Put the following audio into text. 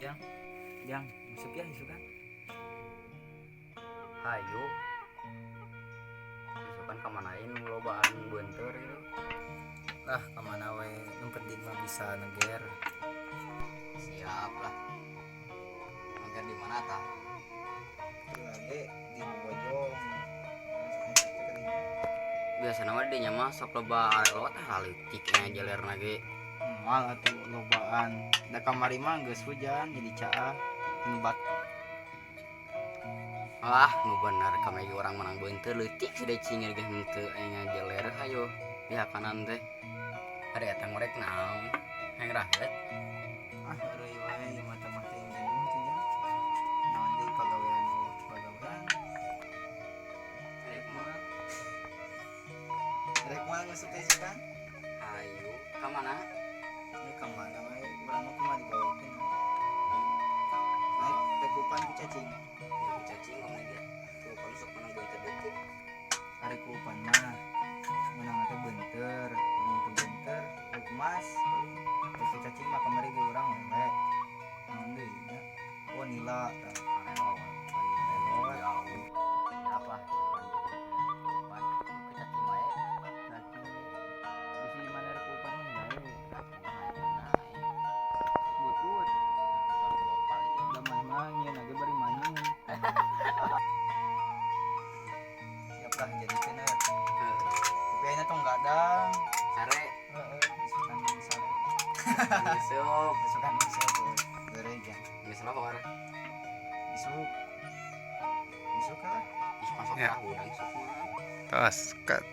Yang, yang masuk ya isu kan? Hayu misalkan kamanain lobaan bentar gitu. Lah kemana we? Yang penting mah bisa neger. Siap lah. Mager di mana tah? Lagi di Bojong. Masuk ke dinya. Biasa nama dia mah sok loba arelo teh halitiknya jaler lagi. Mal atuh lobaan. Da kamari mah geus hujan jadi caah. Nubat. Ah, nu bener kamari orang menang bentar leutik sudah cingir geus henteu aya jaler hayo. Pihak kanan teh. Ada eta ngorek naon? Heng rahet. Ah euy wae mata-mata yang jenuh tuh ya. Naon deui pagawean. Rek mah Rek mah masuk teh sukan. hayu ka mana? Ini kemana wae? Urang mah kumaha dibawakeun. Naik rekupan ku cacing. Ya cacing ngomong dia. Tuh kalau sok menang bentar leutik. Rekupan mah menang teh beunteur, mun teu beunteur rek emas paling. Rek cacing mah kamari ge urang we. Naon deui nya? Oh nila tah. Arelo Lewat. jauh. Siap lah. Depan ke cacing wae. Cacing bisi mana rekupan mah gawe. Naik. Butut. Kalau bawa paling Da mah mangin age bari manyun. Siap lah jadi cenah. Tapi ayeuna tong gadang. sare Heeh, isukan sare. besok Isukan isuk. Gereja. geus lohor Isuk. Isuk lah. ih masuk Ya. tahu dan sok mah Tos, cut.